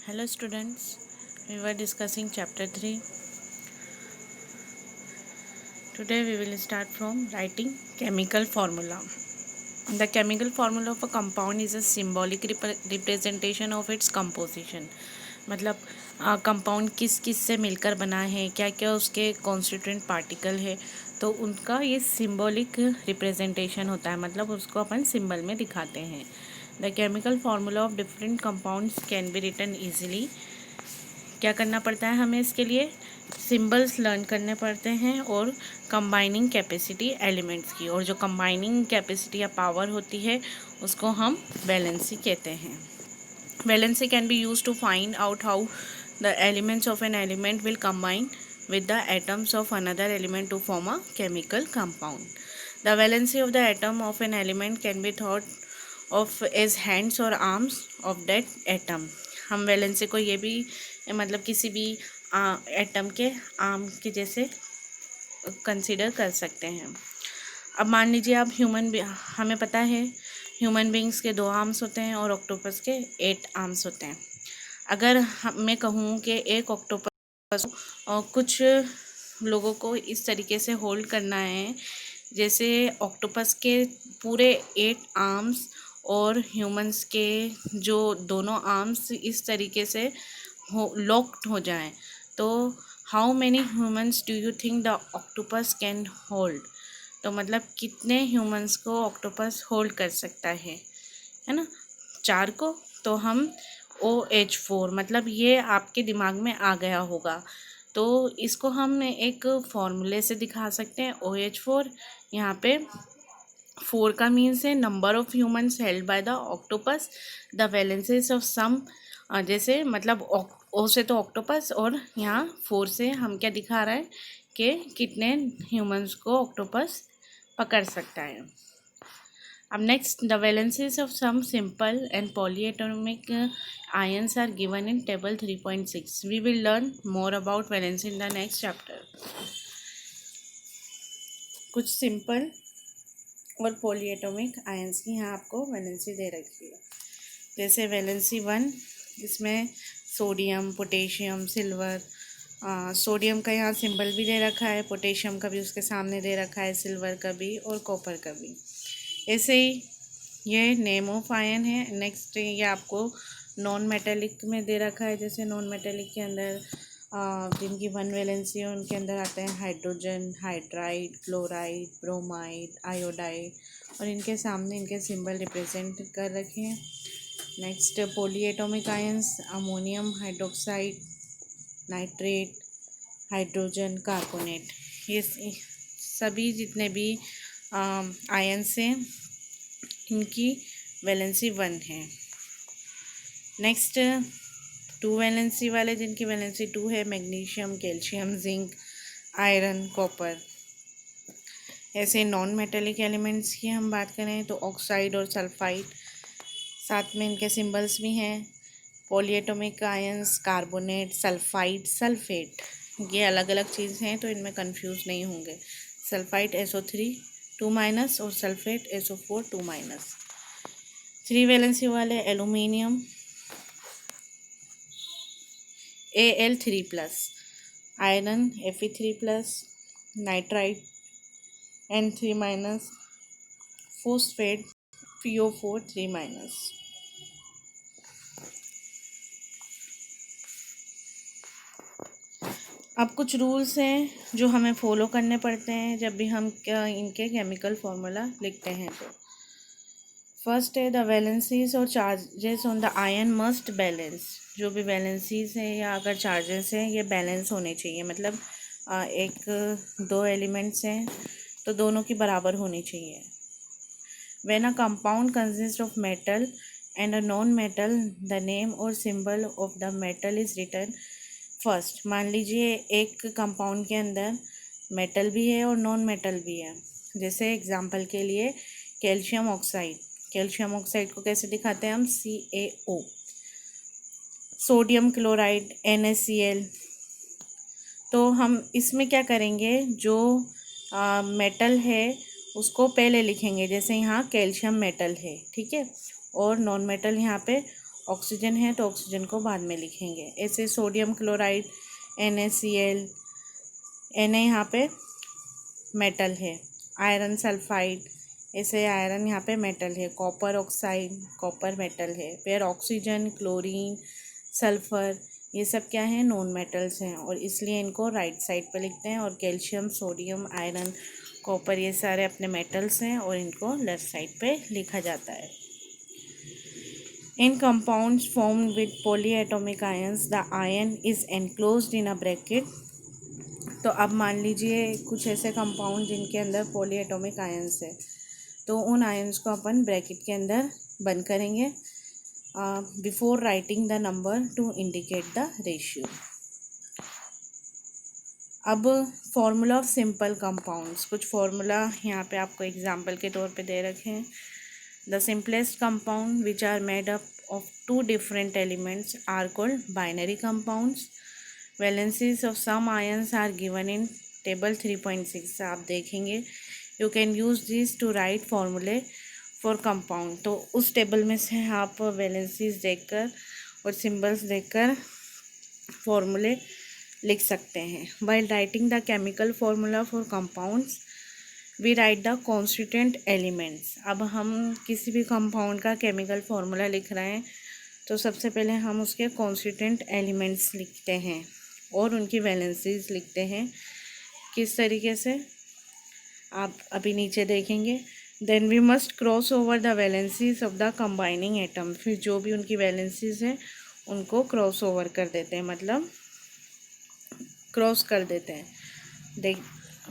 Hello students, we were discussing chapter 3. Today we will start from writing chemical formula. The chemical formula of a compound is a symbolic representation of its composition. मतलब compound किस किस से मिलकर बना है, क्या क्या उसके कॉन्स्टिट्यूएंट पार्टिकल है, तो उनका ये सिंबॉलिक रिप्रेजेंटेशन होता है, मतलब उसको अपन सिंबल में दिखाते हैं. The chemical formula of different compounds can be written easily. क्या करना पड़ता है हमें इसके लिए? सिंबल्स लर्न करने पड़ते हैं और कंबाइनिंग कैपेसिटी एलिमेंट्स की, और जो कंबाइनिंग कैपेसिटी या पावर होती है उसको हम वैलेंसी कहते हैं. Valency can be use to find out how the elements of an element will combine with the atoms of another element to form a chemical compound. The valency of the atom of an element can be thought of as hands or arms of that atom. हम valency को ये भी मतलब किसी भी atom के arm के जैसे कंसीडर कर सकते हैं. अब मान लीजिए आप हमें पता है ह्यूमन बींग्स के 2 आर्म्स होते हैं और ऑक्टोपस के 8 आर्म्स होते हैं. अगर मैं कहूँ कि एक ऑक्टोपस और कुछ लोगों को इस तरीके से होल्ड करना है जैसे ऑक्टोपस के पूरे 8 आर्म्स और ह्यूमंस के जो दोनों आर्म्स इस तरीके से लॉक्ड हो जाएं, तो how many humans do you think the octopus can hold? तो मतलब कितने ह्यूमंस को ऑक्टोपस होल्ड कर सकता है ना? 4 को. तो हम OH4 मतलब ये आपके दिमाग में आ गया होगा, तो इसको हम एक फॉर्मूले से दिखा सकते हैं. OH4 यहाँ पे 4 का मीन्स है number of humans held by the octopus. The valencies of some, जैसे मतलब O से तो ऑक्टोपस और यहाँ 4 से हम क्या दिखा रहा है कि कितने ह्यूमंस को ऑक्टोपस पकड़ सकता है. अब next, the valencies of some simple and polyatomic ions are given in table 3.6. We will learn more about valency in the next chapter. कुछ सिंपल और पॉलीएटॉमिक आयंस की यहाँ आपको वैलेंसी दे रखी है. जैसे वैलेंसी 1, इसमें सोडियम, पोटेशियम, सिल्वर. सोडियम का यहाँ सिंबल भी दे रखा है, पोटेशियम का भी उसके सामने दे रखा है, सिल्वर का भी और कॉपर का भी. ऐसे ही ये नेम ऑफ आयन है. नेक्स्ट ये आपको नॉन मेटेलिक में दे रखा है. जैसे नॉन मेटेलिक के अंदर जिनकी 1 वैलेंसी है उनके अंदर आते हैं hydrogen, hydride, chloride, bromide, iodide, और इनके सामने इनके सिंबल रिप्रेजेंट कर रखे हैं. Next, polyatomic ions, ammonium hydroxide, nitrate, hydrogen, carbonate. ये सभी जितने भी आयंस हैं इनकी वैलेंसी 1 है. नेक्स्ट, 2 वैलेंसी वाले जिनकी वैलेंसी 2 है, magnesium, calcium, zinc, iron, copper. ऐसे नॉन मेटेलिक एलिमेंट्स की हम बात करें तो ऑक्साइड और सल्फाइड, साथ में इनके सिंबल्स भी हैं. Polyatomic ions, carbonate, sulphide, sulphate, ये अलग अलग चीज़ हैं तो इनमें कंफ्यूज नहीं होंगे. सल्फाइड SO3 2- और सल्फेट SO4 2-. 3 वैलेंसी वाले aluminium Al3+, iron Fe3+, nitride N3-, phosphate PO4 3-. अब कुछ रूल्स हैं जो हमें फॉलो करने पड़ते हैं जब भी हम इनके केमिकल फार्मूला लिखते हैं. तो फर्स्ट है, द वैलेंसीज और charges on the ion must balance. जो भी वैलेंसीज हैं या अगर चार्जेस हैं ये बैलेंस होने चाहिए. मतलब एक 2 एलिमेंट्स हैं तो दोनों की बराबर होनी चाहिए. When a compound consist of metal and a non metal, the name और symbol of the metal is written first. मान लीजिए एक कंपाउंड के अंदर मेटल भी है और नॉन मेटल भी है. जैसे एग्जांपल के लिए कैल्शियम ऑक्साइड. कैल्शियम ऑक्साइड को कैसे दिखाते हैं हम? CaO. Sodium chloride NaCl. तो हम इसमें क्या करेंगे, जो मेटल है उसको पहले लिखेंगे. जैसे यहाँ कैल्शियम मेटल है, ठीक है, और नॉन मेटल यहाँ पे ऑक्सीजन है तो ऑक्सीजन को बाद में लिखेंगे। ऐसे सोडियम क्लोराइड NaCl, Na यहाँ पे मेटल है। आयरन सल्फाइड, ऐसे आयरन यहाँ पे मेटल है। कॉपर ऑक्साइड, कॉपर मेटल है। फिर ऑक्सीजन, क्लोरीन, सल्फर, ये सब क्या है, नॉन मेटल्स हैं और इसलिए इनको राइट साइड पे लिखते हैं। और कैल्शियम, सोडियम, आयरन, कॉपर, ये सारे अपने मेटल्स हैं और इनको लेफ्ट साइड पे लिखा जाता है। In compounds formed with polyatomic ions the ion is enclosed in a bracket. तो अब मान लीजिए कुछ ऐसे कंपाउंड जिनके अंदर पॉलीएटॉमिक आयंस है, तो उन आयंस को अपन ब्रैकेट के अंदर बंद करेंगे before writing the number two indicate the ratio. अब फॉर्मूला ऑफ सिंपल कंपाउंड्स, कुछ फॉर्मूला यहाँ पे आपको एग्जांपल के तौर पे दे रखे हैं। The simplest compound which are made up of two different elements are called binary compounds. Valencies of some ions are given in table 3.6 आप देखेंगे। You can use this to write formulae for compound. तो उस table में से आप valencies देखकर और symbols देखकर फॉर्मूले लिख सकते हैं। While writing the chemical formula for compounds we write the constituent elements. अब हम किसी भी कंपाउंड का केमिकल फॉर्मूला लिख रहे हैं तो सबसे पहले हम उसके कॉन्स्टिट्यूएंट एलिमेंट्स लिखते हैं और उनकी वैलेंसीज लिखते हैं। किस तरीके से आप अभी नीचे देखेंगे। Then we must cross over the valencies of the combining atom. फिर जो भी उनकी वैलेंसीज हैं उनको क्रॉस ओवर कर देते हैं, मतलब क्रॉस कर देते हैं। देख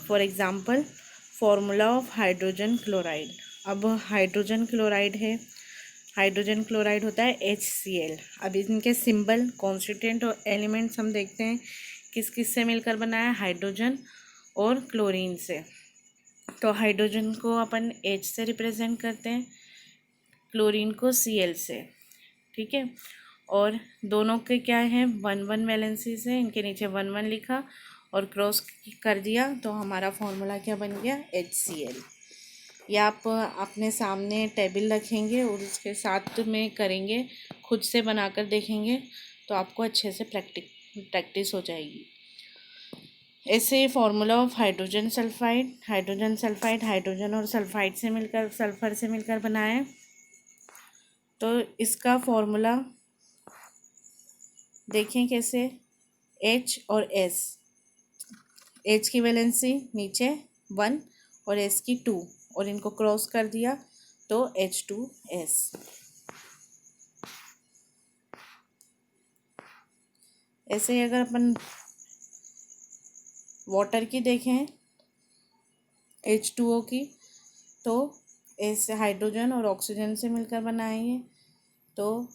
for example formula of hydrogen chloride. अब हाइड्रोजन क्लोराइड है, हाइड्रोजन क्लोराइड होता है HCl। अब इनके सिंबल, कॉन्स्टिट्यूएंट और एलिमेंट्स हम देखते हैं किस किस से मिलकर बना है, हाइड्रोजन और क्लोरीन से। तो हाइड्रोजन को अपन H से रिप्रेजेंट करते हैं, क्लोरीन को Cl से, ठीक है। और दोनों के क्या है, 1 वैलेंसीज है, इनके नीचे 1 लिखा और क्रॉस कर दिया तो हमारा फॉर्मूला क्या बन गया, HCl। या आप अपने सामने टेबल रखेंगे और उसके साथ में करेंगे, खुद से बनाकर देखेंगे तो आपको अच्छे से प्रैक्टिस हो जाएगी। ऐसे formula of hydrogen sulphide, hydrogen और सल्फाइड से मिलकर, सल्फर से मिलकर बना है। तो इसका फॉर्मूला देखें कैसे, H और S। H की वैलेंसी नीचे 1 और S की 2 और इनको क्रॉस कर दिया तो H2S। ऐसे ही अगर अपन वाटर की देखें H2O की, तो ऐसे हाइड्रोजन और ऑक्सीजन से मिलकर बनाएंगे तो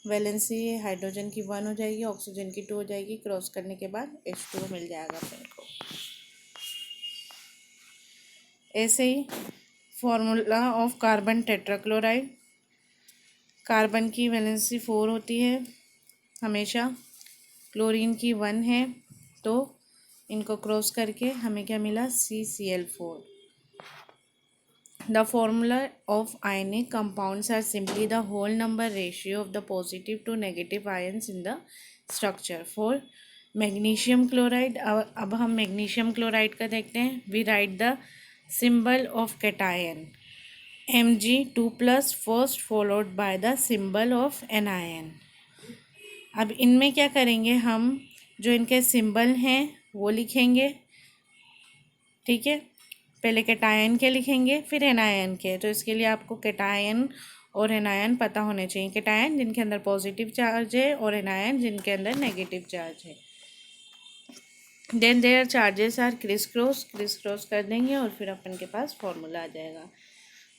वैलेंसी हाइड्रोजन की 1 हो जाएगी, ऑक्सीजन की 2 हो जाएगी। क्रॉस करने के बाद H2O मिल जाएगा अपन को। ऐसे ही formula of carbon tetrachloride. Carbon की वैलेंसी 4 होती है हमेशा, क्लोरीन की 1 है, तो इनको क्रॉस करके हमें क्या मिला, CCl4। The formula of ionic compounds are simply the whole number ratio of the positive to negative ions in the structure. For magnesium chloride, अब हम मैग्नीशियम क्लोराइड का देखते हैं। We write the symbol of cation Mg2+ first followed by the symbol of anion. अब इनमें क्या करेंगे, हम जो इनके सिंबल हैं वो लिखेंगे, ठीक है। पहले कैटायन के लिखेंगे फिर एनायन के। तो इसके लिए आपको कैटायन और एनायन पता होने चाहिए। कैटायन जिनके अंदर पॉजिटिव चार्ज है और एनायन जिनके अंदर नेगेटिव चार्ज है। Then their charges are crisscross कर देंगे और फिर अपन के पास फॉर्मूला आ जाएगा।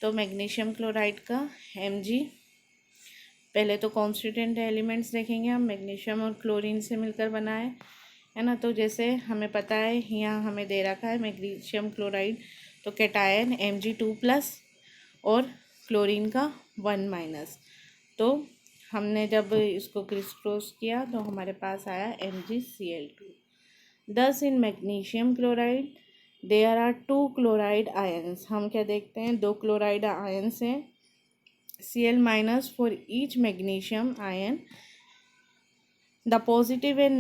तो मैग्नीशियम क्लोराइड का Mg, पहले तो कॉन्स्टिट्यूएंट एलिमेंट्स देखेंगे हम। मैग्नीशियम और क्लोरीन से मिलकर बना है ना। तो जैसे हमें पता है यहाँ हमें दे रखा है मैग्नीशियम क्लोराइड, तो कैटायन Mg2+ और क्लोरीन का 1-। तो हमने जब इसको क्रिस क्रॉस किया तो हमारे पास आया MgCl2। This in magnesium chloride there are 2 chloride ions. हम क्या देखते हैं, 2 क्लोराइड आयंस हैं Cl minus for each magnesium ion. The positive and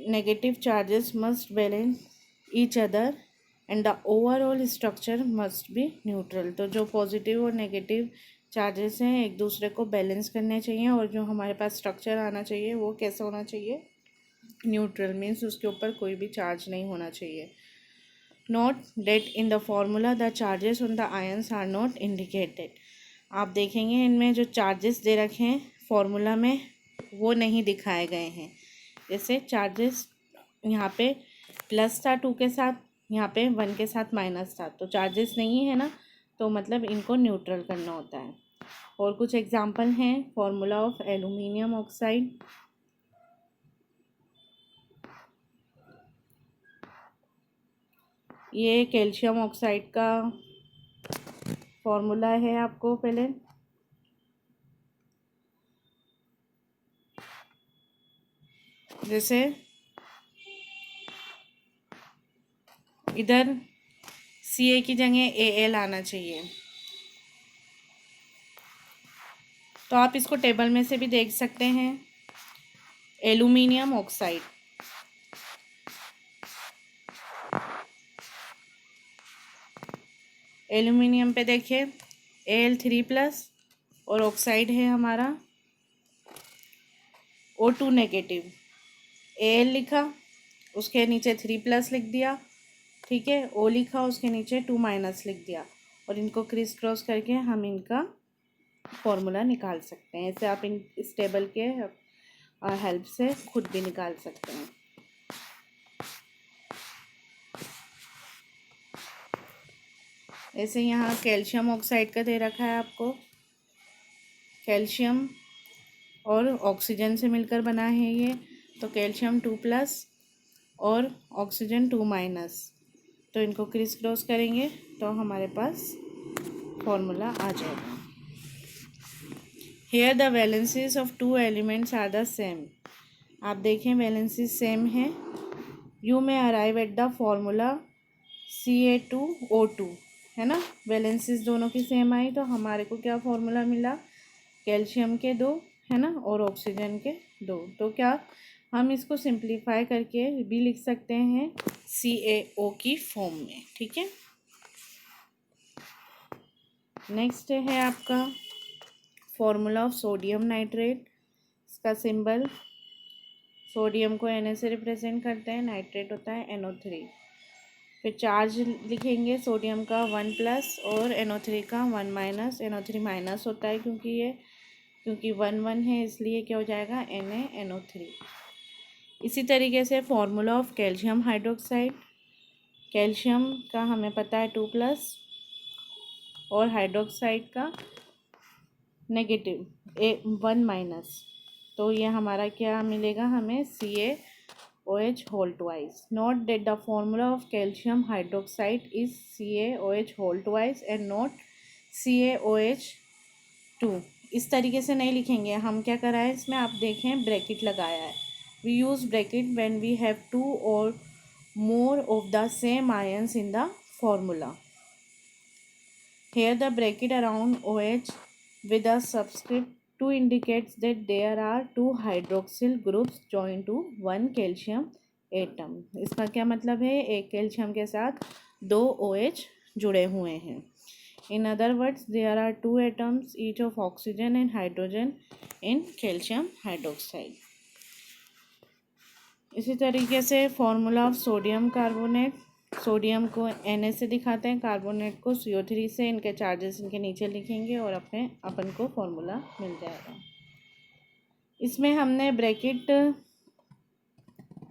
negative charges must balance each other and the overall structure must be neutral. तो जो positive और negative charges हैं एक दूसरे को बैलेंस करने चाहिए और जो हमारे पास स्ट्रक्चर आना चाहिए वो कैसा होना चाहिए, न्यूट्रल, मीन्स उसके ऊपर कोई भी चार्ज नहीं होना चाहिए. Note that in the formula the charges on the ions are not indicated. आप देखेंगे इनमें जो चार्जेस दे रखे हैं फॉर्मूला में वो नहीं दिखाए गए हैं. जैसे चार्जेस यहाँ पे प्लस था 2 के साथ, यहाँ पे 1 के साथ माइनस था, तो चार्जेस नहीं है ना, तो मतलब इनको न्यूट्रल करना होता है. और कुछ एग्जांपल हैं. Formula of aluminium oxide. ये कैल्शियम ऑक्साइड का फॉर्मूला है. आपको पहले जैसे इधर Ca की जगह Al आना चाहिए, तो आप इसको टेबल में से भी देख सकते हैं. एल्यूमिनियम ऑक्साइड, एल्यूमिनियम पे देखिए Al3+ और ऑक्साइड है हमारा O2 नेगेटिव. Al लिखा, उसके नीचे 3+ लिख दिया, ठीक है. O लिखा, उसके नीचे 2- लिख दिया, और इनको क्रिस क्रॉस करके हम इनका फॉर्मूला निकाल सकते हैं. ऐसे आप इस टेबल के हेल्प से खुद भी निकाल सकते हैं. ऐसे यहाँ कैल्शियम ऑक्साइड का दे रखा है आपको. कैल्शियम और ऑक्सीजन से मिलकर बना है ये, तो कैल्शियम 2+ और ऑक्सीजन 2-. तो इनको क्रिस क्रॉस करेंगे तो हमारे पास फॉर्मूला आ जाएगा. Here the valencies of 2 elements are the same. आप देखें वैलेंसीज सेम है. You may arrive at the formula Ca2O2, है ना. वैलेंसीज दोनों की सेम आई तो हमारे को क्या फॉर्मूला मिला, कैल्शियम के 2, है ना, और ऑक्सीजन के 2. तो क्या हम इसको सिंप्लीफाई करके भी लिख सकते हैं CaO की फॉर्म में, ठीक है. नेक्स्ट है आपका फॉर्मूला ऑफ सोडियम नाइट्रेट. इसका सिंबल, सोडियम को Na से रिप्रेजेंट करते हैं, नाइट्रेट होता है NO3. फिर चार्ज लिखेंगे सोडियम का 1+ और NO3 का 1-. NO3- होता है क्योंकि 1 है, इसलिए क्या हो जाएगा NaNO3. इसी तरीके से formula of calcium hydroxide. Calcium का हमें पता है 2+ और हाइड्रोक्साइड का नेगेटिव 1-. तो ये हमारा क्या मिलेगा हमें CaOH whole twice. Note that the formula of calcium hydroxide is CaOH whole twice and not CaOH2. इस तरीके से नहीं लिखेंगे हम. क्या करा है इसमें आप देखें, ब्रैकेट लगाया है. We use bracket when we have 2 और more of the same ions in the formula. Here the bracket around OH with a subscript 2 indicates that there are 2 hydroxyl groups joined to 1 calcium atom. इसका क्या मतलब है, एक calcium के साथ 2 OH जुड़े हुए हैं. In other words, there are 2 atoms each of oxygen and hydrogen in calcium hydroxide. इसी तरीके से formula of sodium carbonate. Sodium को Na से दिखाते हैं, कार्बोनेट को CO3 से. इनके चार्जेस इनके नीचे लिखेंगे और अपन को फॉर्मूला मिल जाएगा. इसमें हमने ब्रैकेट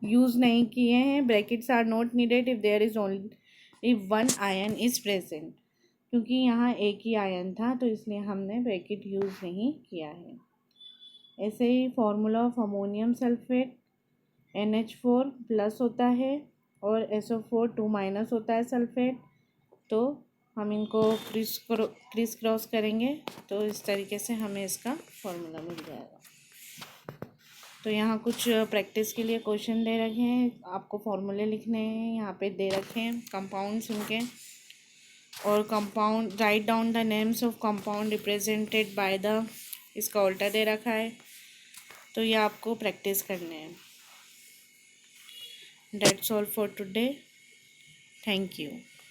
यूज़ नहीं किए हैं. Brackets are not needed if there is only 1 ion is present, क्योंकि यहाँ एक ही आयन था तो इसलिए हमने ब्रैकेट यूज़ नहीं किया है. ऐसे ही formula of ammonium sulphate. NH4+ होता है और SO4 2- होता है सल्फेट. तो हम इनको क्रिस क्रॉस करेंगे तो इस तरीके से हमें इसका फॉर्मूला मिल जाएगा. तो यहाँ कुछ प्रैक्टिस के लिए क्वेश्चन दे रखे हैं, आपको फॉर्मूले लिखने हैं. यहाँ पे दे रखे हैं कंपाउंड्स उनके. और compound, write down the names of compound represented by the, इसका उल्टा दे रखा है, तो ये आपको प्रैक्टिस करने हैं। That's all for today, thank you.